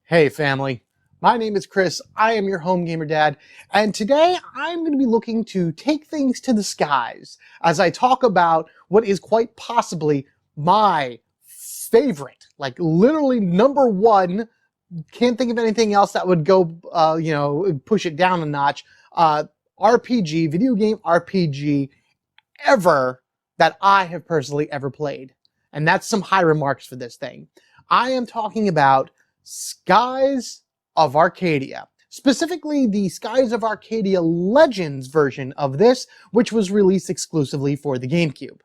Hey family, my name is Chris, I am your home gamer dad, and today I'm going to be looking to take things to the skies as I talk about what is quite possibly my favorite, like literally number one, can't think of anything else that would go, push it down a notch, RPG, video game RPG ever that I have personally ever played. And that's some high remarks for this thing. I am talking about Skies of Arcadia. Specifically, the Skies of Arcadia Legends version of this, which was released exclusively for the GameCube.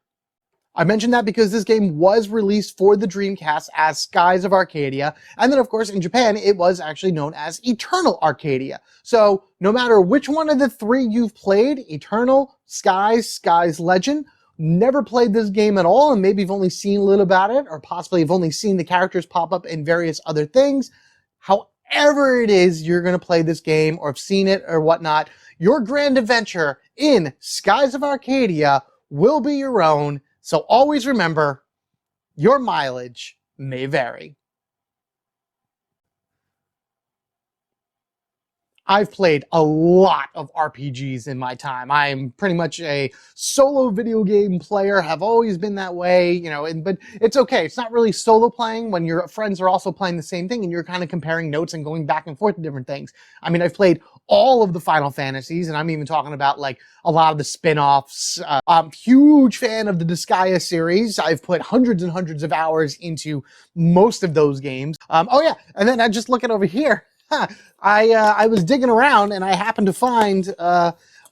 I mentioned that because this game was released for the Dreamcast as Skies of Arcadia, and then of course in Japan it was actually known as Eternal Arcadia. So no matter which one of the three you've played, Eternal, Skies Legend, never played this game at all, and maybe you've only seen a little about it, or possibly you've only seen the characters pop up in various other things. However it is you're going to play this game, or have seen it or whatnot, your grand adventure in Skies of Arcadia will be your own. So always remember, your mileage may vary. I've played a lot of RPGs in my time. I'm pretty much a solo video game player, have always been that way, but it's okay. It's not really solo playing when your friends are also playing the same thing and you're kind of comparing notes and going back and forth to different things. I mean, I've played all of the Final Fantasies, and I'm even talking about like a lot of the spin-offs. I'm a huge fan of the Disgaea series. I've put hundreds and hundreds of hours into most of those games. Oh yeah, and then I just look at over here. I was digging around and I happened to find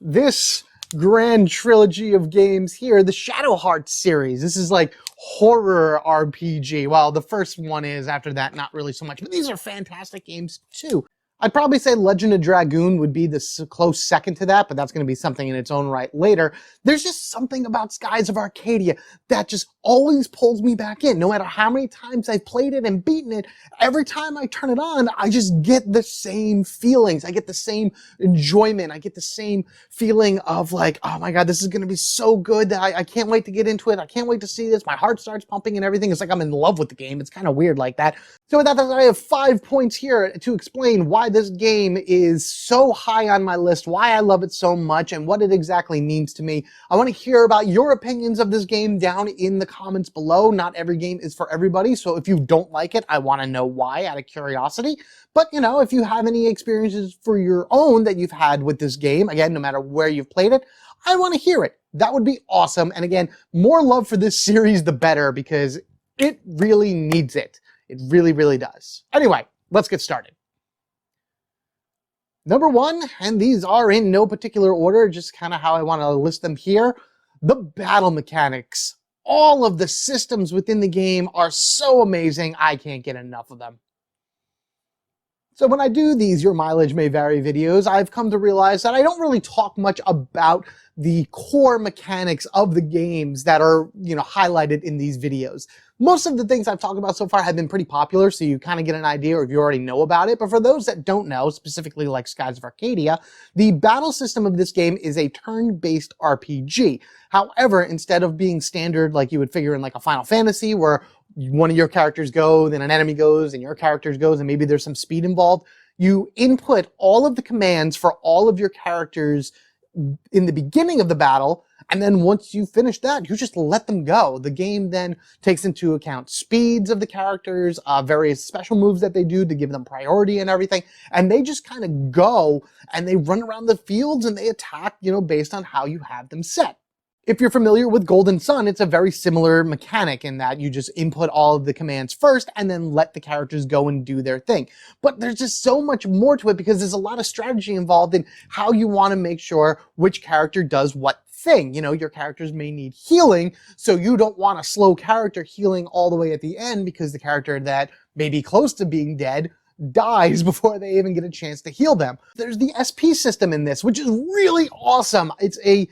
this grand trilogy of games here, the Shadow Hearts series. This is like horror RPG. Well, the first one is, after that, not really so much, but these are fantastic games too. I'd probably say Legend of Dragoon would be the close second to that, but that's going to be something in its own right later. There's just something about Skies of Arcadia that just always pulls me back in. No matter how many times I've played it and beaten it, every time I turn it on, I just get the same feelings. I get the same enjoyment. I get the same feeling of like, oh my God, this is going to be so good that I can't wait to get into it. I can't wait to see this. My heart starts pumping and everything. It's like I'm in love with the game. It's kind of weird like that. So with that, I have 5 points here to explain why this game is so high on my list, why I love it so much, and what it exactly means to me. I want to hear about your opinions of this game down in the comments below. Not every game is for everybody, so if you don't like it, I want to know why out of curiosity. But, if you have any experiences for your own that you've had with this game, again, no matter where you've played it, I want to hear it. That would be awesome. And again, more love for this series, the better, because it really needs it. It really, really does. Anyway, let's get started. Number one, and these are in no particular order, just kind of how I want to list them here, the battle mechanics. All of the systems within the game are so amazing, I can't get enough of them. So when I do these Your Mileage May Vary videos, I've come to realize that I don't really talk much about the core mechanics of the games that are, highlighted in these videos. Most of the things I've talked about so far have been pretty popular, so you kind of get an idea or if you already know about it. But for those that don't know, specifically like Skies of Arcadia, the battle system of this game is a turn-based RPG. However, instead of being standard like you would figure in like a Final Fantasy where one of your characters go, then an enemy goes, and your character goes, and maybe there's some speed involved, you input all of the commands for all of your characters in the beginning of the battle, and then once you finish that, you just let them go. The game then takes into account speeds of the characters, various special moves that they do to give them priority and everything, and they just kind of go, and they run around the fields, and they attack, based on how you have them set. If you're familiar with Golden Sun, it's a very similar mechanic in that you just input all of the commands first and then let the characters go and do their thing. But there's just so much more to it because there's a lot of strategy involved in how you want to make sure which character does what thing. Your characters may need healing, so you don't want a slow character healing all the way at the end because the character that may be close to being dead dies before they even get a chance to heal them. There's the SP system in this, which is really awesome. It's a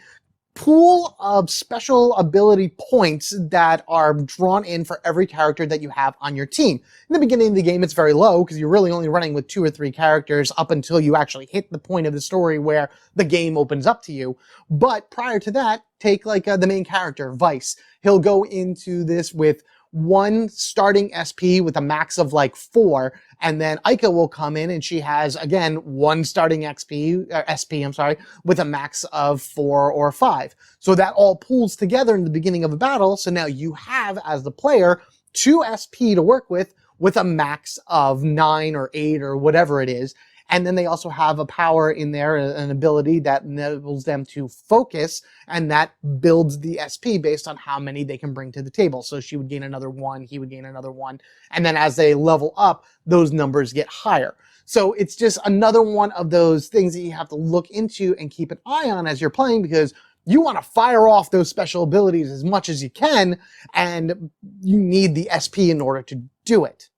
pool of special ability points that are drawn in for every character that you have on your team. In the beginning of the game, it's very low because you're really only running with 2 or 3 characters up until you actually hit the point of the story where the game opens up to you. But prior to that, take like the main character, Vice. He'll go into this with one starting SP with a max of like 4, and then Aika will come in and she has, again, one starting SP, I'm sorry, with a max of 4 or 5. So that all pools together in the beginning of a battle, so now you have, as the player, 2 SP to work with a max of 9 or 8 or whatever it is. And then they also have a power in there, an ability that enables them to focus, and that builds the SP based on how many they can bring to the table. So she would gain another 1, he would gain another 1, and then as they level up, those numbers get higher. So it's just another one of those things that you have to look into and keep an eye on as you're playing, because you want to fire off those special abilities as much as you can, and you need the SP in order to do it.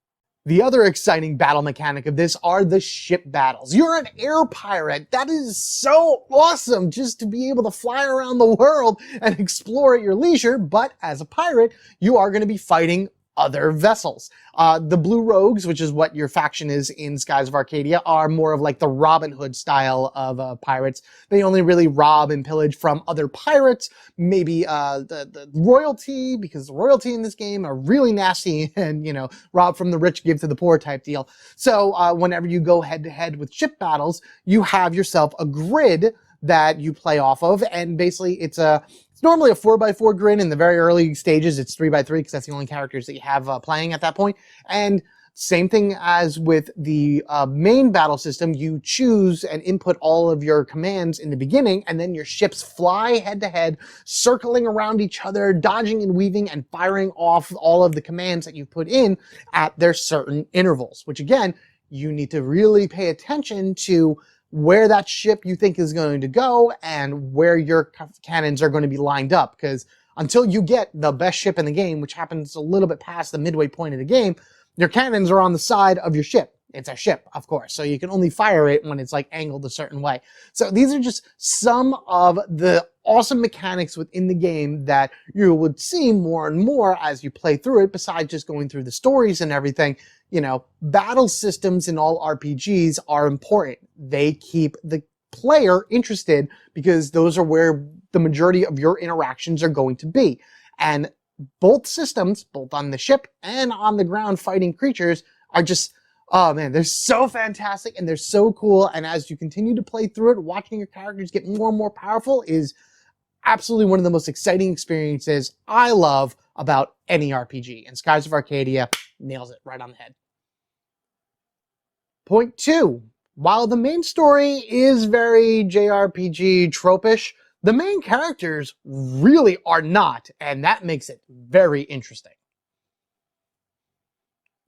The other exciting battle mechanic of this are the ship battles. You're an air pirate. That is so awesome, just to be able to fly around the world and explore at your leisure. But as a pirate, you are going to be fighting other vessels. The Blue Rogues, which is what your faction is in Skies of Arcadia, are more of like the Robin Hood style of pirates. They only really rob and pillage from other pirates, maybe the royalty, because the royalty in this game are really nasty and, you know, rob from the rich, give to the poor type deal. So whenever you go head to head with ship battles, you have yourself a grid that you play off of, and basically it's normally a 4x4 grid. In the very early stages, it's 3x3 because that's the only characters that you have playing at that point. And same thing as with the main battle system, you choose and input all of your commands in the beginning, and then your ships fly head to head, circling around each other, dodging and weaving, and firing off all of the commands that you put in at their certain intervals, which again, you need to really pay attention to where that ship you think is going to go and where your cannons are going to be lined up. Because until you get the best ship in the game, which happens a little bit past the midway point of the game, your cannons are on the side of your ship. It's a ship, of course, so you can only fire it when it's like angled a certain way. So these are just some of the awesome mechanics within the game that you would see more and more as you play through it, besides just going through the stories and everything. You know, battle systems in all RPGs are important. They keep the player interested because those are where the majority of your interactions are going to be. And both systems, both on the ship and on the ground fighting creatures, are just, oh man, they're so fantastic and they're so cool. And as you continue to play through it, watching your characters get more and more powerful is absolutely one of the most exciting experiences I love about any RPG. And Skies of Arcadia nails it right on the head. Point 2. While the main story is very JRPG tropish, the main characters really are not, and that makes it very interesting.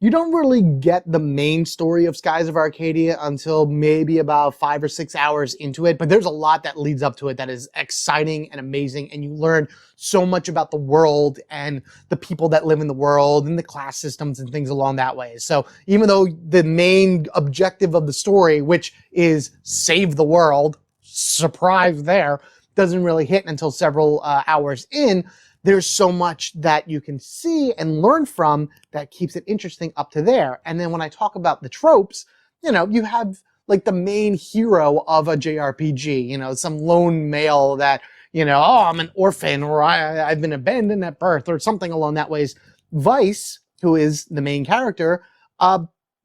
You don't really get the main story of Skies of Arcadia until maybe about 5 or 6 hours into it, but there's a lot that leads up to it that is exciting and amazing, and you learn so much about the world and the people that live in the world and the class systems and things along that way. So even though the main objective of the story, which is save the world, surprise there, doesn't really hit until several hours in, there's so much that you can see and learn from that keeps it interesting up to there. And then when I talk about the tropes, you know, you have like the main hero of a JRPG, you know, some lone male that, you know, oh, I'm an orphan, or I've been abandoned at birth, or something along that ways. Vice, who is the main character,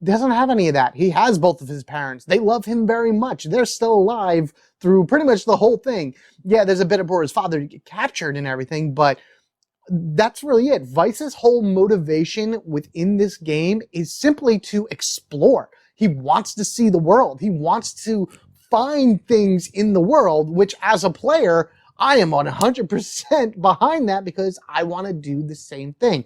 doesn't have any of that. He has both of his parents. They love him very much. They're still alive through pretty much the whole thing. Yeah, there's a bit of where his father get captured and everything, but that's really it. Vice's whole motivation within this game is simply to explore. He wants to see the world. He wants to find things in the world, which as a player, I am 100% behind that because I want to do the same thing.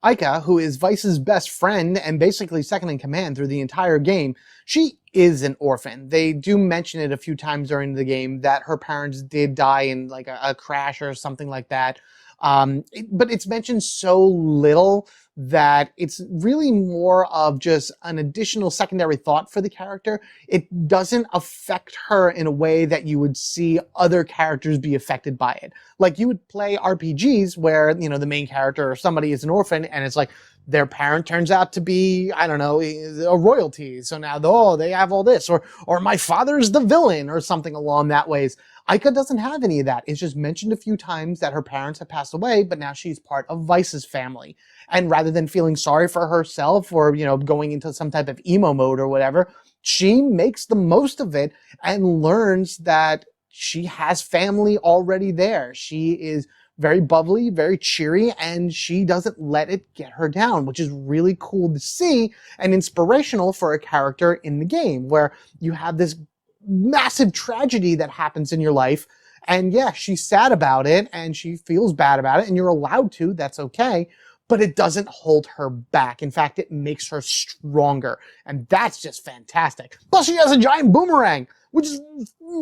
Aika, who is Vice's best friend and basically second in command through the entire game, she is an orphan. They do mention it a few times during the game that her parents did die in like a crash or something like that. But it's mentioned so little that it's really more of just an additional secondary thought for the character. It doesn't affect her in a way that you would see other characters be affected by it. Like you would play RPGs where, you know, the main character or somebody is an orphan and it's like, their parent turns out to be, I don't know, a royalty. So now, oh, they have all this, or my father's the villain, or something along that ways. Aika doesn't have any of that. It's just mentioned a few times that her parents have passed away, but now she's part of Vice's family. And rather than feeling sorry for herself or, going into some type of emo mode or whatever, she makes the most of it and learns that she has family already there. She is very bubbly, very cheery, and she doesn't let it get her down, which is really cool to see and inspirational for a character in the game where you have this massive tragedy that happens in your life. And yeah, she's sad about it and she feels bad about it, and you're allowed to, that's okay. But it doesn't hold her back. In fact, it makes her stronger. And that's just fantastic. Plus, she has a giant boomerang, which is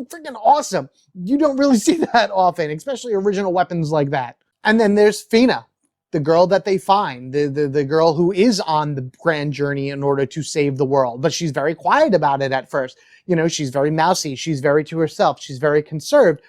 freaking awesome. You don't really see that often, especially original weapons like that. And then there's Fina, the girl that they find, the girl who is on the grand journey in order to save the world. But she's very quiet about it at first. She's very mousy. She's very to herself. She's very conserved.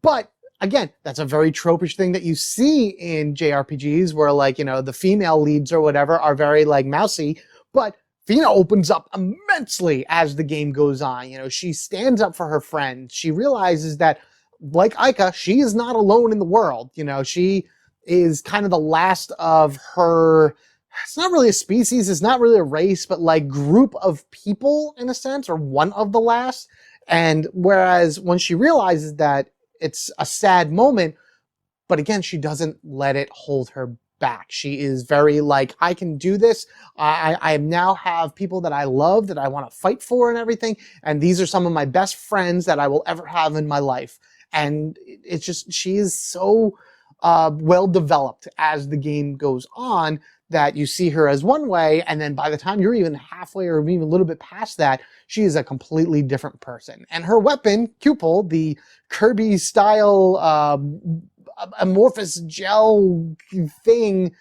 But again, that's a very tropish thing that you see in JRPGs where the female leads or whatever are very mousy, but Fina opens up immensely as the game goes on. She stands up for her friends. She realizes that, like Aika, she is not alone in the world. She is kind of the last of her, it's not really a species, it's not really a race, but group of people in a sense, or one of the last. And whereas when she realizes that, it's a sad moment, but again, she doesn't let it hold her back. She is very I can do this. I now have people that I love, that I want to fight for and everything. And these are some of my best friends that I will ever have in my life. And it's just, she is so well developed as the game goes on that you see her as one way, and then by the time you're even halfway or even a little bit past that, she is a completely different person. And her weapon, Cupel, the Kirby-style amorphous gel thing,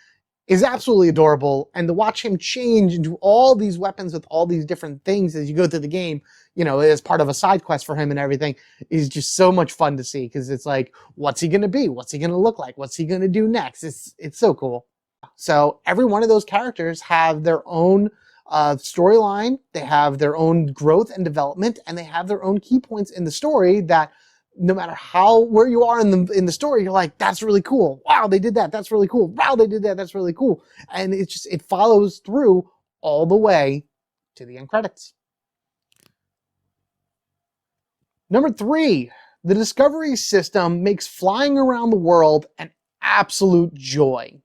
is absolutely adorable. And to watch him change into all these weapons with all these different things as you go through the game, as part of a side quest for him and everything, is just so much fun to see, because it's what's he going to be? What's he going to look like? What's he going to do next? It's so cool. So every one of those characters have their own storyline, they have their own growth and development, and they have their own key points in the story that no matter where you are in the story, you're like, that's really cool. Wow, they did that. That's really cool. Wow, they did that. That's really cool. And it follows through all the way to the end credits. Number 3, the Discovery system makes flying around the world an absolute joy.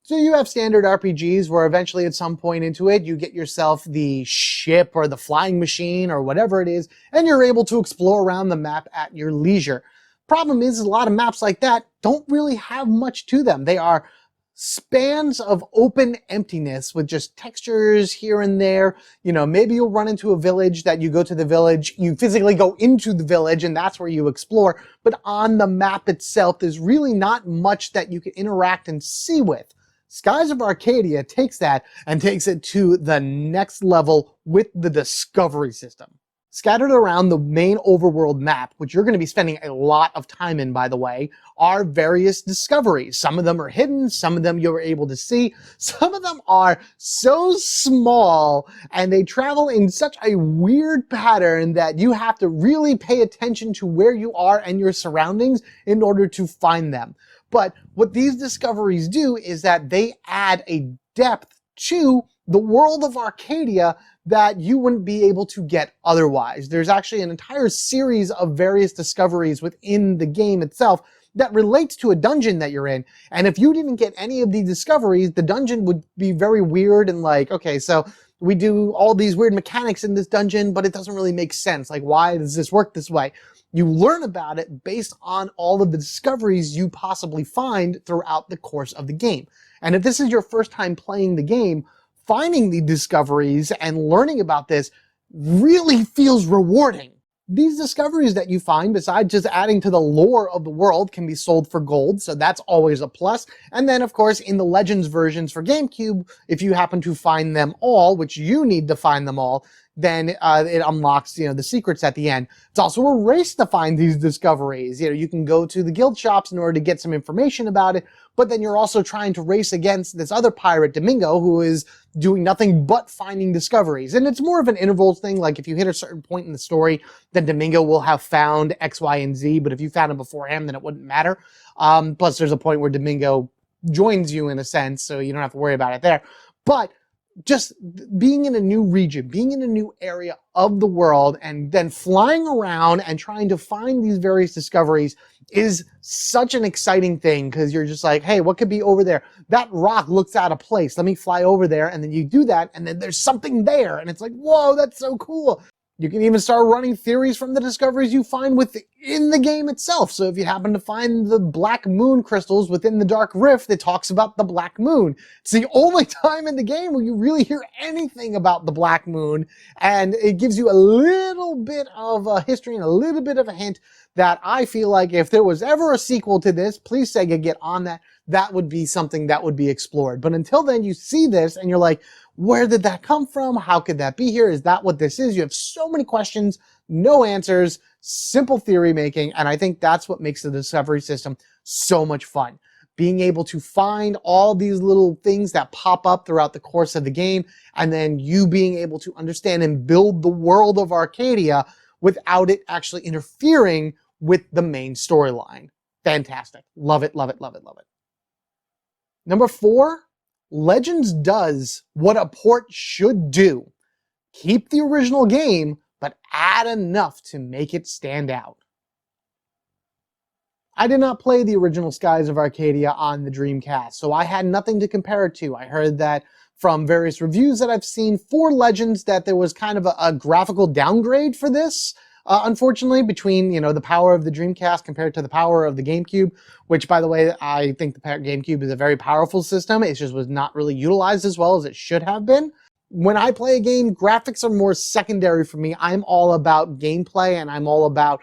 So you have standard RPGs where eventually at some point into it, you get yourself the ship or the flying machine or whatever it is, and you're able to explore around the map at your leisure. Problem is, a lot of maps like that don't really have much to them. They are spans of open emptiness with just textures here and there. Maybe you'll run into a village that you go to the village, you physically go into the village, and that's where you explore. But on the map itself, there's really not much that you can interact and see with. Skies of Arcadia takes that and takes it to the next level with the Discovery system. Scattered around the main overworld map, which you're going to be spending a lot of time in, by the way, are various discoveries. Some of them are hidden, some of them you're able to see, some of them are so small and they travel in such a weird pattern that you have to really pay attention to where you are and your surroundings in order to find them. But what these discoveries do is that they add a depth to the world of Arcadia that you wouldn't be able to get otherwise. There's actually an entire series of various discoveries within the game itself that relates to a dungeon that you're in. And if you didn't get any of these discoveries, the dungeon would be very weird and okay, so we do all these weird mechanics in this dungeon, but it doesn't really make sense. Why does this work this way? You learn about it based on all of the discoveries you possibly find throughout the course of the game. And if this is your first time playing the game, finding the discoveries and learning about this really feels rewarding. These discoveries that you find, besides just adding to the lore of the world, can be sold for gold, so that's always a plus. And then, of course, in the Legends versions for GameCube, if you happen to find them all, which you need to find them all, then it unlocks, the secrets at the end. It's also a race to find these discoveries. You can go to the guild shops in order to get some information about it, but then you're also trying to race against this other pirate, Domingo, who is doing nothing but finding discoveries. And it's more of an intervals thing, like if you hit a certain point in the story, then Domingo will have found X, Y, and Z, but if you found him before him, then it wouldn't matter. Plus, there's a point where Domingo joins you in a sense, so you don't have to worry about it there. But just being in a new region, being in a new area of the world, and then flying around and trying to find these various discoveries is such an exciting thing, because you're just like, hey, what could be over there? That rock looks out of place. Let me fly over there. And then you do that, and then there's something there. And it's like, whoa, that's so cool. You can even start running theories from the discoveries you find within the game itself. So if you happen to find the black moon crystals within the Dark Rift, it talks about the black moon. It's the only time in the game where you really hear anything about the black moon, and it gives you a little bit of a history and a little bit of a hint that I feel like if there was ever a sequel to this, please Sega, get on that. That would be something that would be explored. But until then, you see this and you're like, where did that come from? How could that be here? Is that what this is? You have so many questions, no answers, simple theory making, and I think that's what makes the discovery system so much fun. Being able to find all these little things that pop up throughout the course of the game, and then you being able to understand and build the world of Arcadia without it actually interfering with the main storyline. Fantastic. Love it, love it, love it, love it. Number 4, Legends does what a port should do. Keep the original game, but add enough to make it stand out. I did not play the original Skies of Arcadia on the Dreamcast, so I had nothing to compare it to. I heard that from various reviews that I've seen for Legends that there was kind of a graphical downgrade for this. Unfortunately, between, the power of the Dreamcast compared to the power of the GameCube, which, by the way, I think the GameCube is a very powerful system. It just was not really utilized as well as it should have been. When I play a game, graphics are more secondary for me. I'm all about gameplay, and I'm all about,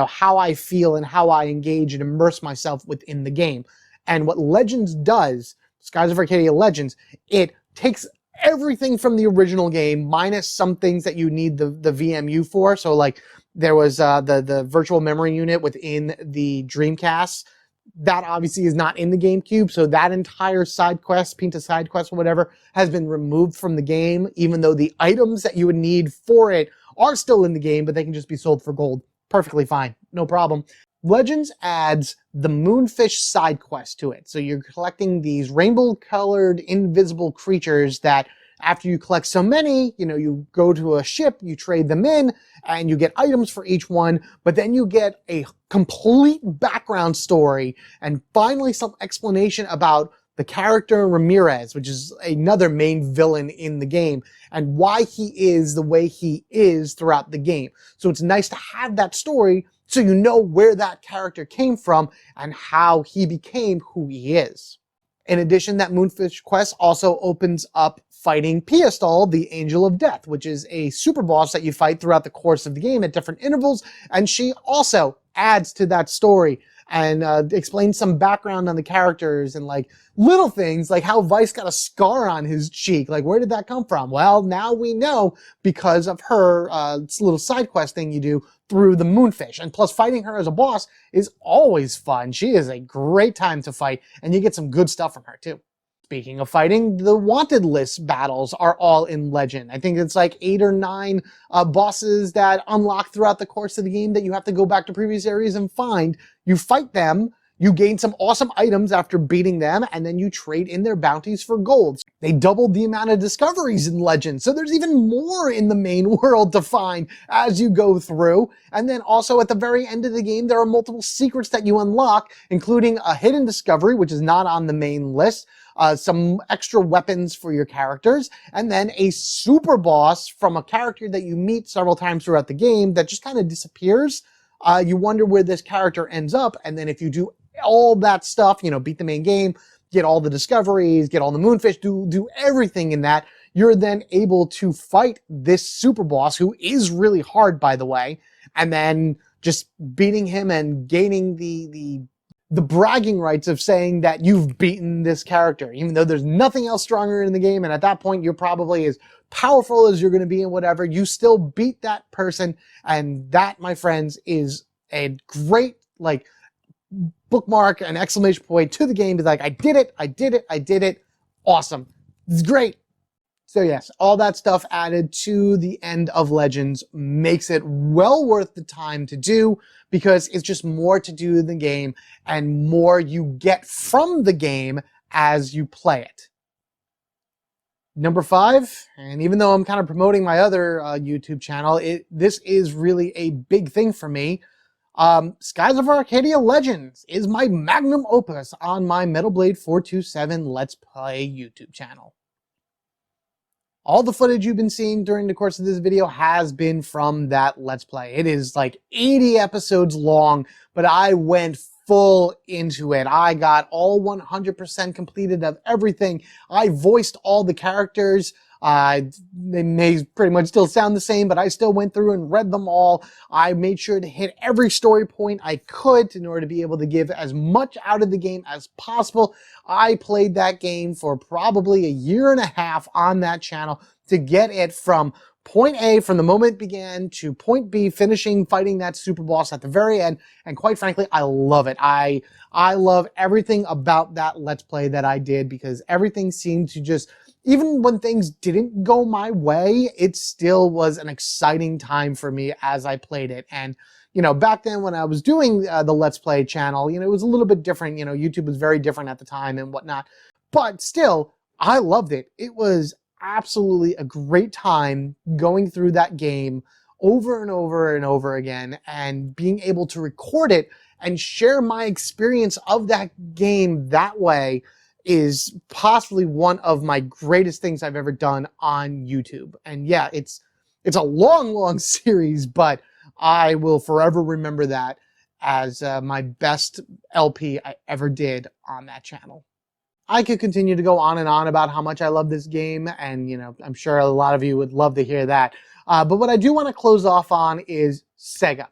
how I feel and how I engage and immerse myself within the game. And what Legends does, Skies of Arcadia Legends, it takes everything from the original game, minus some things that you need the VMU for. So, like, there was the virtual memory unit within the Dreamcast. That obviously is not in the GameCube, so that entire side quest, Pinta side quest or whatever, has been removed from the game, even though the items that you would need for it are still in the game, but they can just be sold for gold. Perfectly fine. No problem. Legends adds the Moonfish side quest to it. So you're collecting these rainbow-colored invisible creatures that after you collect so many, you go to a ship, you trade them in, and you get items for each one, but then you get a complete background story and finally some explanation about the character Ramirez, which is another main villain in the game, and why he is the way he is throughout the game. So it's nice to have that story so you know where that character came from and how he became who he is. In addition, that Moonfish quest also opens up fighting Piastol, the Angel of Death, which is a super boss that you fight throughout the course of the game at different intervals, and she also adds to that story and explains some background on the characters and like little things like how Vice got a scar on his cheek. Like, where did that come from? Well, now we know because of her little side quest thing you do through the Moonfish. And plus, fighting her as a boss is always fun. She is a great time to fight, and you get some good stuff from her too. Speaking of fighting, the wanted list battles are all in Legend. I think it's like 8 or 9 bosses that unlock throughout the course of the game that you have to go back to previous areas and find. You fight them, you gain some awesome items after beating them, and then you trade in their bounties for gold. They doubled the amount of discoveries in Legend, so there's even more in the main world to find as you go through. And then also at the very end of the game, there are multiple secrets that you unlock, including a hidden discovery, which is not on the main list, some extra weapons for your characters, and then a super boss from a character that you meet several times throughout the game that just kind of disappears. You wonder where this character ends up, and then if you do all that stuff, beat the main game, get all the discoveries, get all the Moonfish, do everything in that, you're then able to fight this super boss, who is really hard, by the way, and then just beating him and gaining the bragging rights of saying that you've beaten this character, even though there's nothing else stronger in the game, and at that point you're probably as powerful as you're going to be and whatever, you still beat that person, and that, my friends, is a great, like, bookmark, an exclamation point to the game. Be like, I did it, I did it, I did it. Awesome. It's great. So yes, all that stuff added to the end of Legends makes it well worth the time to do, because it's just more to do in the game and more you get from the game as you play it. Number 5, and even though I'm kind of promoting my other YouTube channel, this is really a big thing for me. Skies of Arcadia Legends is my magnum opus on my Metal Blade 427 Let's Play YouTube channel. All the footage you've been seeing during the course of this video has been from that Let's Play. It is like 80 episodes long, but I went full into it. I got all 100% completed of everything. I voiced all the characters. They may pretty much still sound the same, but I still went through and read them all. I made sure to hit every story point I could in order to be able to give as much out of the game as possible. I played that game for probably a year and a half on that channel to get it from point A, from the moment it began, to point B, finishing fighting that super boss at the very end. And quite frankly, I love it. I love everything about that Let's Play that I did, because everything seemed to just, even when things didn't go my way, it still was an exciting time for me as I played it. And, you know, back then when I was doing the Let's Play channel, you know, it was a little bit different. You know, YouTube was very different at the time and whatnot. But still, I loved it. It was absolutely a great time going through that game over and over and over again, and being able to record it and share my experience of that game that way is possibly one of my greatest things I've ever done on YouTube. And yeah, it's a long series, but I will forever remember that as my best LP I ever did on that channel. I could continue to go on and on about how much I love this game, and, you know, I'm sure a lot of you would love to hear that. But what I do want to close off on is Sega.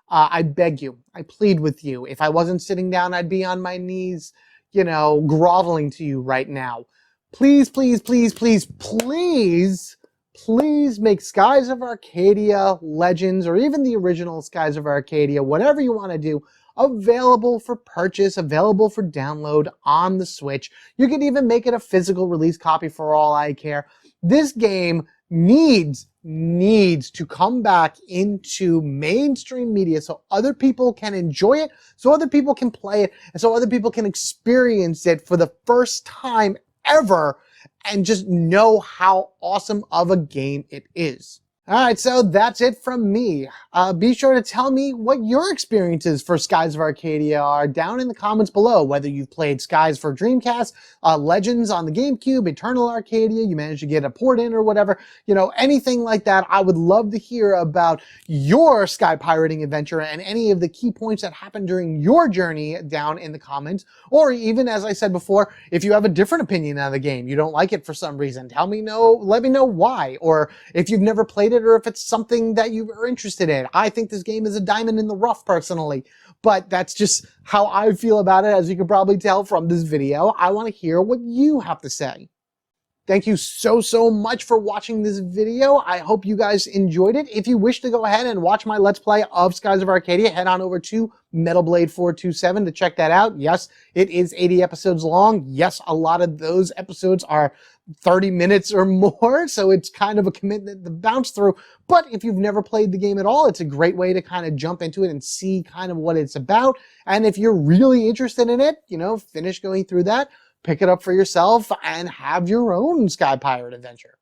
I beg you, I plead with you. If I wasn't sitting down, I'd be on my knees, you know, groveling to you right now. Please, please, please, please, please, please make Skies of Arcadia Legends, or even the original Skies of Arcadia, whatever you want to do, available for purchase, available for download on the Switch. You could even make it a physical release copy for all I care. This game needs to come back into mainstream media so other people can enjoy it, so other people can play it, and so other people can experience it for the first time ever and just know how awesome of a game it is. Alright, so that's it from me. Be sure to tell me what your experiences for Skies of Arcadia are down in the comments below, whether you've played Skies for Dreamcast, Legends on the GameCube, Eternal Arcadia, you managed to get a port in or whatever, you know, anything like that. I would love to hear about your sky pirating adventure and any of the key points that happened during your journey down in the comments. Or even, as I said before, if you have a different opinion of the game, you don't like it for some reason, let me know why. Or if you've never played it, or if it's something that you are interested in. I think this game is a diamond in the rough personally, but that's just how I feel about it, as you can probably tell from this video. I want to hear what you have to say. Thank you so much for watching this video. I hope you guys enjoyed it. If you wish to go ahead and watch my Let's Play of Skies of Arcadia, head on over to Metal Blade 427 to check that out. Yes, it is 80 episodes long. Yes, a lot of those episodes are 30 minutes or more, so it's kind of a commitment to bounce through. But if you've never played the game at all, it's a great way to kind of jump into it and see kind of what it's about. And if you're really interested in it, you know, finish going through that, pick it up for yourself, and have your own Sky Pirate adventure.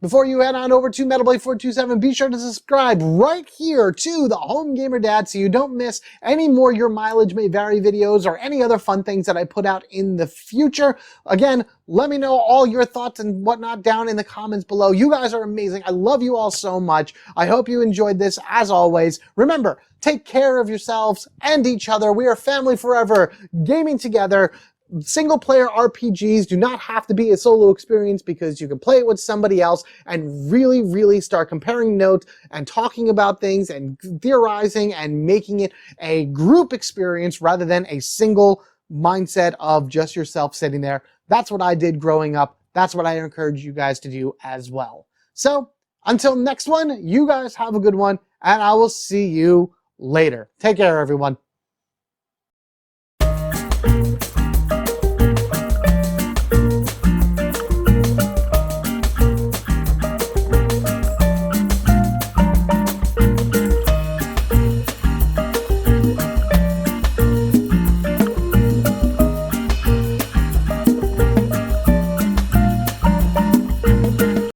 Before you head on over to Metal Blade 427, be sure to subscribe right here to the Home Gamer Dad so you don't miss any more Your Mileage May Vary videos or any other fun things that I put out in the future. Again, let me know all your thoughts and whatnot down in the comments below. You guys are amazing. I love you all so much. I hope you enjoyed this. As always, remember, take care of yourselves and each other. We are family forever, gaming together. single-player RPGs do not have to be a solo experience because you can play it with somebody else and really, really start comparing notes and talking about things and theorizing and making it a group experience rather than a single mindset of just yourself sitting there. That's what I did growing up. That's what I encourage you guys to do as well. So until next one, you guys have a good one, and I will see you later. Take care, everyone.